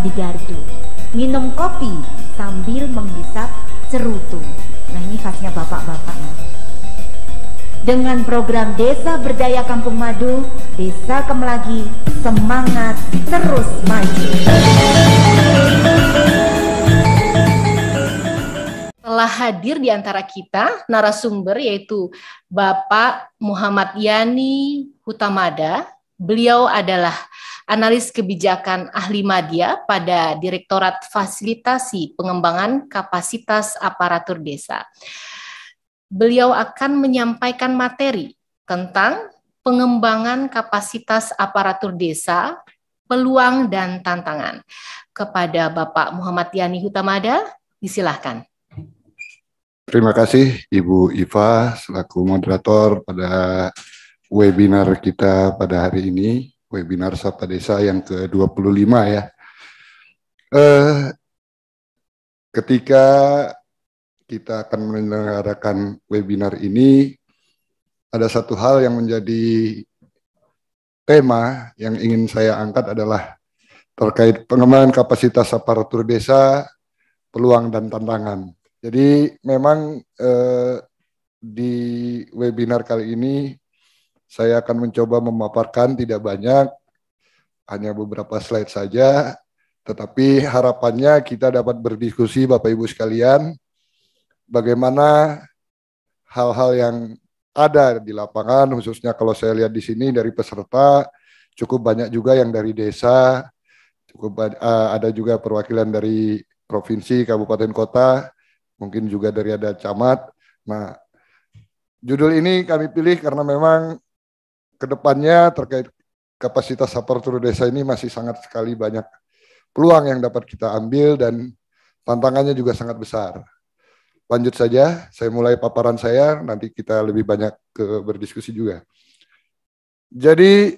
di gardu, minum kopi sambil menghisap cerutu. Nah, ini khasnya bapak-bapak nih. Dengan program Desa Berdaya Kampung Madu, Desa Kemelagi semangat terus maju. Telah hadir di antara kita narasumber yaitu Bapak Muhammad Yani Hutamada. Beliau adalah analis kebijakan ahli media pada Direktorat Fasilitasi Pengembangan Kapasitas Aparatur Desa. Beliau akan menyampaikan materi tentang pengembangan kapasitas aparatur desa, peluang dan tantangan. Kepada Bapak Muhammad Yani Hutamada, disilahkan. Terima kasih Ibu Iva selaku moderator pada webinar kita pada hari ini, webinar Sapa Desa yang ke-25 ya. Ketika kita akan menyelenggarakan webinar ini, ada satu hal yang menjadi tema yang ingin saya angkat adalah terkait pengembangan kapasitas aparatur desa, peluang dan tantangan. Jadi memang di webinar kali ini saya akan mencoba memaparkan tidak banyak, hanya beberapa slide saja, tetapi harapannya kita dapat berdiskusi Bapak Ibu sekalian, bagaimana hal-hal yang ada di lapangan, khususnya kalau saya lihat di sini dari peserta, cukup banyak juga yang dari desa, ada juga perwakilan dari provinsi, kabupaten, kota, mungkin juga dari ada camat. Nah, judul ini kami pilih karena memang kedepannya terkait kapasitas aparatur desa ini masih sangat sekali banyak peluang yang dapat kita ambil dan tantangannya juga sangat besar. Lanjut saja, saya mulai paparan saya, nanti kita lebih banyak berdiskusi juga. Jadi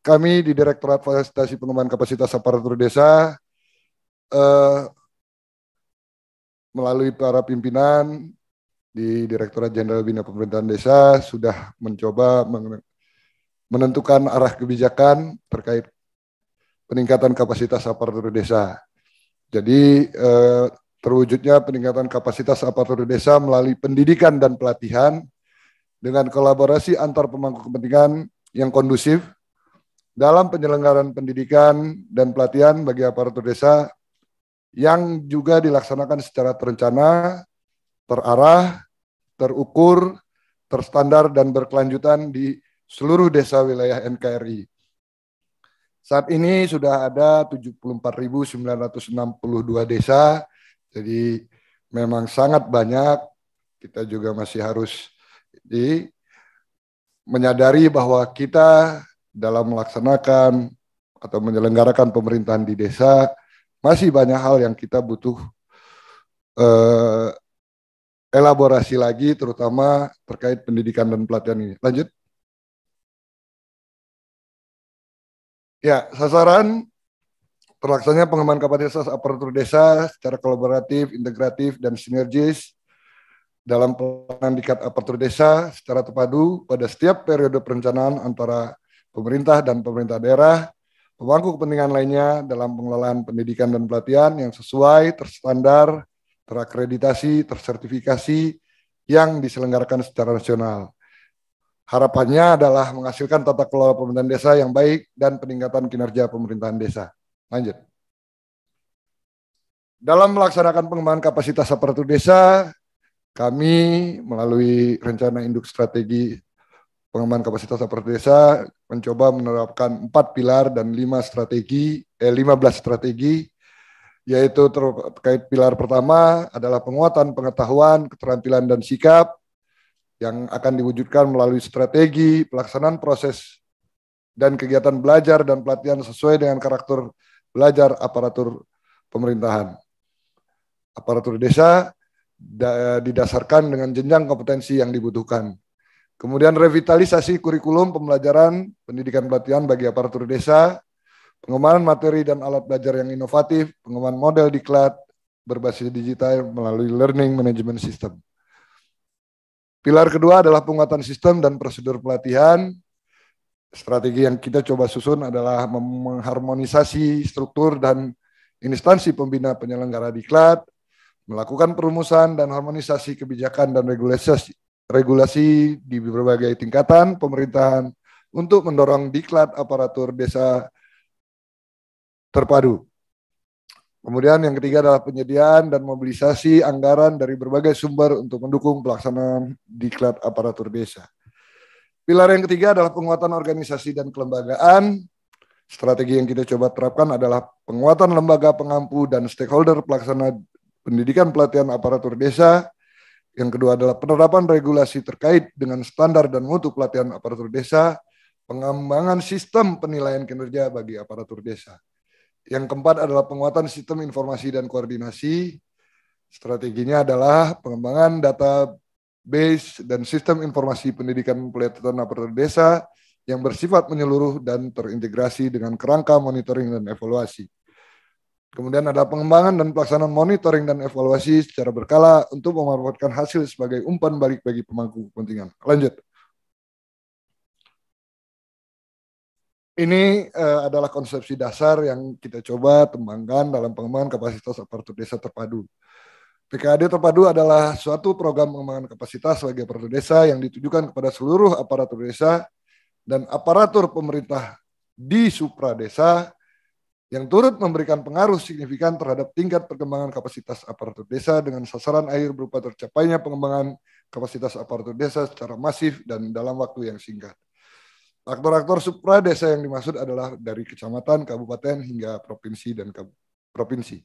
kami di Direktorat Fasilitasi Pengembangan Kapasitas Aparatur Desa melalui para pimpinan di Direktorat Jenderal Bina Pemerintahan Desa sudah mencoba menentukan arah kebijakan terkait peningkatan kapasitas aparatur desa. Jadi terwujudnya peningkatan kapasitas aparatur desa melalui pendidikan dan pelatihan dengan kolaborasi antar pemangku kepentingan yang kondusif dalam penyelenggaraan pendidikan dan pelatihan bagi aparatur desa yang juga dilaksanakan secara terencana, terarah, terukur, terstandar, dan berkelanjutan di seluruh desa wilayah NKRI. Saat ini sudah ada 74.962 desa, jadi memang sangat banyak. Kita juga masih harus menyadari bahwa kita dalam melaksanakan atau menyelenggarakan pemerintahan di desa, masih banyak hal yang kita butuh elaborasi lagi, terutama terkait pendidikan dan pelatihan ini. Lanjut. Ya, sasaran terlaksananya pengembangan kapasitas aparatur desa secara kolaboratif, integratif, dan sinergis dalam pelaksanaan diklat aparatur desa secara terpadu pada setiap periode perencanaan antara pemerintah dan pemerintah daerah, pemangku kepentingan lainnya dalam pengelolaan pendidikan dan pelatihan yang sesuai, terstandar, terakreditasi, tersertifikasi yang diselenggarakan secara nasional. Harapannya adalah menghasilkan tata kelola pemerintahan desa yang baik dan peningkatan kinerja pemerintahan desa. Lanjut. Dalam melaksanakan pengembangan kapasitas aparatur desa, kami melalui rencana induk strategi pengembangan kapasitas aparatur desa mencoba menerapkan 4 pilar dan 15 strategi, yaitu terkait pilar pertama adalah penguatan pengetahuan, keterampilan, dan sikap yang akan diwujudkan melalui strategi pelaksanaan proses dan kegiatan belajar dan pelatihan sesuai dengan karakter belajar aparatur pemerintahan. Aparatur desa didasarkan dengan jenjang kompetensi yang dibutuhkan. Kemudian revitalisasi kurikulum pembelajaran, pendidikan pelatihan bagi aparatur desa, pengembangan materi dan alat belajar yang inovatif, pengembangan model diklat berbasis digital melalui learning management system. Pilar kedua adalah penguatan sistem dan prosedur pelatihan Strategi yang kita coba susun adalah mengharmonisasi struktur dan instansi pembina penyelenggara diklat, melakukan perumusan dan harmonisasi kebijakan dan regulasi di berbagai tingkatan pemerintahan untuk mendorong diklat aparatur desa terpadu. Kemudian yang ketiga adalah penyediaan dan mobilisasi anggaran dari berbagai sumber untuk mendukung pelaksanaan diklat aparatur desa. Pilar yang ketiga adalah penguatan organisasi dan kelembagaan. Strategi yang kita coba terapkan adalah penguatan lembaga pengampu dan stakeholder pelaksana pendidikan pelatihan aparatur desa. Yang kedua adalah penerapan regulasi terkait dengan standar dan mutu pelatihan aparatur desa, pengembangan sistem penilaian kinerja bagi aparatur desa. Yang keempat adalah penguatan sistem informasi dan koordinasi. Strateginya adalah pengembangan database dan sistem informasi pendidikan pelatihan aparatur desa yang bersifat menyeluruh dan terintegrasi dengan kerangka monitoring dan evaluasi. Kemudian ada pengembangan dan pelaksanaan monitoring dan evaluasi secara berkala untuk memanfaatkan hasil sebagai umpan balik bagi pemangku kepentingan. Lanjut. Ini adalah konsepsi dasar yang kita coba kembangkan dalam pengembangan kapasitas aparatur desa terpadu. PKAD terpadu adalah suatu program pengembangan kapasitas bagi aparatur desa yang ditujukan kepada seluruh aparatur desa dan aparatur pemerintah di supra desa yang turut memberikan pengaruh signifikan terhadap tingkat perkembangan kapasitas aparatur desa dengan sasaran akhir berupa tercapainya pengembangan kapasitas aparatur desa secara masif dan dalam waktu yang singkat. Aktor-aktor supra desa yang dimaksud adalah dari kecamatan, kabupaten, hingga provinsi dan provinsi.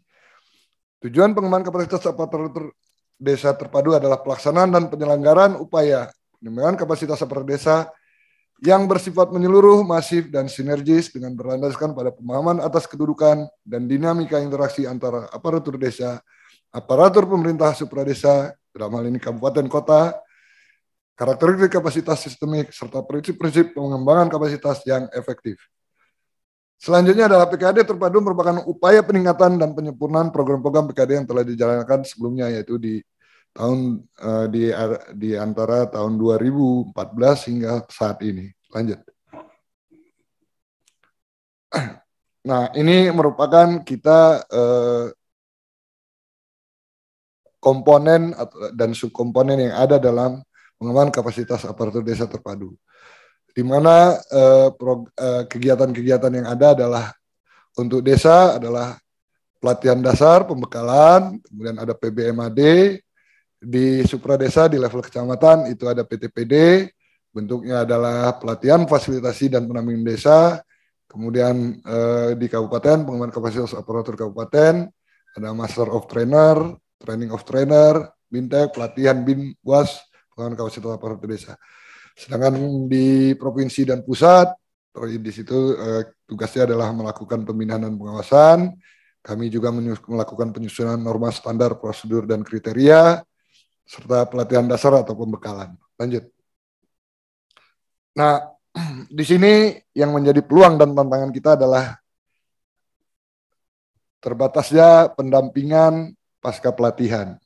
Tujuan pengembangan kapasitas aparatur desa terpadu adalah pelaksanaan dan penyelenggaraan upaya pengembangan kapasitas aparatur desa yang bersifat menyeluruh, masif, dan sinergis dengan berlandaskan pada pemahaman atas kedudukan dan dinamika interaksi antara aparatur desa, aparatur pemerintah supra desa, dalam hal ini kabupaten kota, karakteristik kapasitas sistemik, serta prinsip-prinsip pengembangan kapasitas yang efektif. Selanjutnya adalah PKAD terpadu merupakan upaya peningkatan dan penyempurnaan program-program PKAD yang telah dijalankan sebelumnya, yaitu di antara tahun 2014 hingga saat ini. Lanjut. Nah, ini merupakan kita komponen dan subkomponen yang ada dalam pengembangan kapasitas aparatur desa terpadu, di mana kegiatan-kegiatan yang ada adalah untuk desa adalah pelatihan dasar, pembekalan, kemudian ada PBMAD, di supra desa di level kecamatan itu ada PTPD, bentuknya adalah pelatihan, fasilitasi, dan pendampingan desa. Kemudian di kabupaten, pengembangan kapasitas aparatur kabupaten, ada Master of Trainer, Training of Trainer, BINTEK, pelatihan BINWAS, pengembangan kapasitas aparatur desa. Sedangkan di provinsi dan pusat, di situ tugasnya adalah melakukan pembinaan dan pengawasan. Kami juga melakukan penyusunan norma standar, prosedur, dan kriteria, serta pelatihan dasar atau pembekalan. Lanjut. Nah, di sini yang menjadi peluang dan tantangan kita adalah terbatasnya pendampingan pasca pelatihan.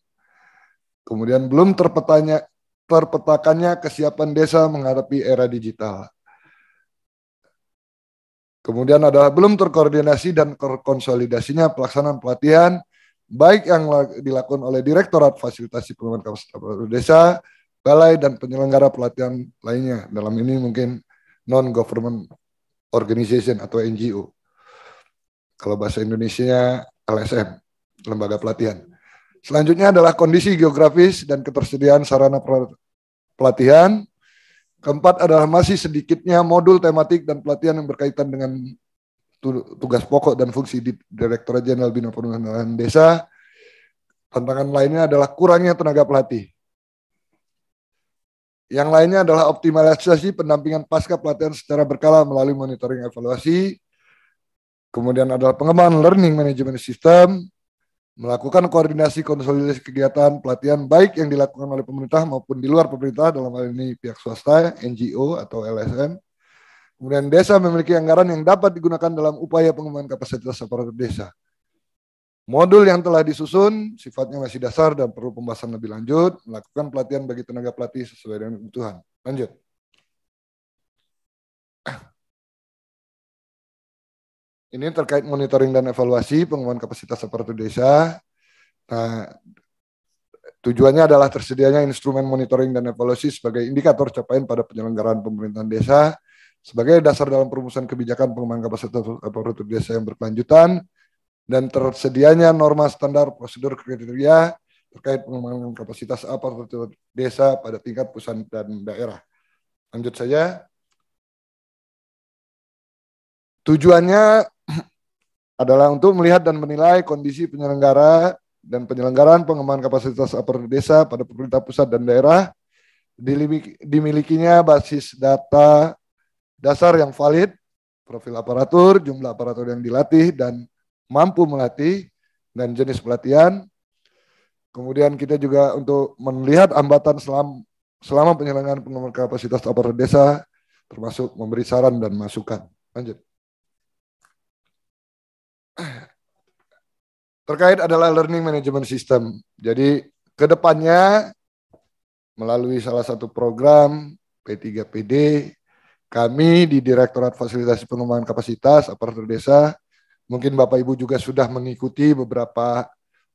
Kemudian belum terpetakannya kesiapan desa menghadapi era digital. Kemudian adalah belum terkoordinasi dan konsolidasinya pelaksanaan pelatihan baik yang dilakukan oleh Direktorat Fasilitasi Pengembangan Kapasitas Aparatur Desa, balai, dan penyelenggara pelatihan lainnya. Dalam ini mungkin non-government organization atau NGO. Kalau bahasa Indonesianya LSM, lembaga pelatihan. Selanjutnya adalah kondisi geografis dan ketersediaan sarana pelatihan. Keempat adalah masih sedikitnya modul tematik dan pelatihan yang berkaitan dengan tugas pokok dan fungsi di Direktorat Jenderal Bina Pengembangan Desa. Tantangan lainnya adalah kurangnya tenaga pelatih. Yang lainnya adalah optimalisasi pendampingan pasca pelatihan secara berkala melalui monitoring evaluasi. Kemudian adalah pengembangan learning management system, melakukan koordinasi konsolidasi kegiatan pelatihan baik yang dilakukan oleh pemerintah maupun di luar pemerintah, dalam hal ini pihak swasta, NGO atau LSM. Kemudian desa memiliki anggaran yang dapat digunakan dalam upaya pengembangan kapasitas aparatur desa. Modul yang telah disusun sifatnya masih dasar dan perlu pembahasan lebih lanjut, melakukan pelatihan bagi tenaga pelatih sesuai dengan kebutuhan. Lanjut. ini terkait monitoring dan evaluasi pengembangan kapasitas aparatur desa. Nah, tujuannya adalah tersedianya instrumen monitoring dan evaluasi sebagai indikator capaian pada penyelenggaraan pemerintahan desa sebagai dasar dalam perumusan kebijakan pengembangan kapasitas aparatur desa yang berkelanjutan dan tersedianya norma standar prosedur kriteria terkait pengembangan kapasitas aparatur desa pada tingkat pusat dan daerah. Lanjut saja. Tujuannya adalah untuk melihat dan menilai kondisi penyelenggara dan penyelenggaraan pengembangan kapasitas aparatur desa pada pemerintah pusat dan daerah, dimilikinya basis data dasar yang valid, profil aparatur, jumlah aparatur yang dilatih dan mampu melatih, dan jenis pelatihan. Kemudian kita juga untuk melihat hambatan selama penyelenggaraan pengembangan kapasitas aparatur desa, termasuk memberi saran dan masukan. Lanjut. Terkait adalah learning management system. Jadi kedepannya melalui salah satu program P3PD, kami di Direktorat Fasilitasi Pengembangan Kapasitas Aparatur Desa, mungkin Bapak Ibu juga sudah mengikuti beberapa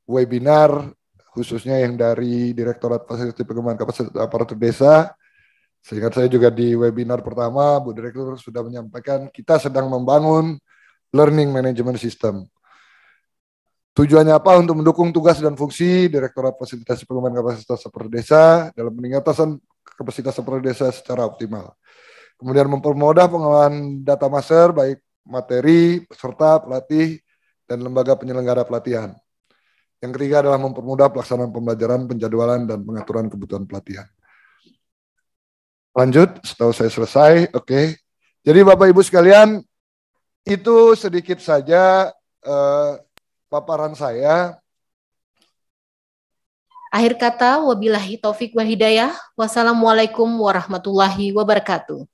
webinar, khususnya yang dari Direktorat Fasilitasi Pengembangan Kapasitas Aparatur Desa. Seingat saya juga di webinar pertama, Bu Direktur sudah menyampaikan kita sedang membangun learning management system. Tujuannya apa? Untuk mendukung tugas dan fungsi Direktorat Fasilitasi Pengembangan Kapasitas Aparatur Desa dalam peningkatan kapasitas aparatur desa secara optimal. Kemudian mempermudah pengelolaan data master, baik materi, peserta, pelatih, dan lembaga penyelenggara pelatihan. Yang ketiga adalah mempermudah pelaksanaan pembelajaran, penjadwalan, dan pengaturan kebutuhan pelatihan. Lanjut, setelah saya selesai, oke. Jadi Bapak Ibu sekalian, itu sedikit saja paparan saya. Akhir kata, wabillahi taufik wal hidayah. Wassalamualaikum warahmatullahi wabarakatuh.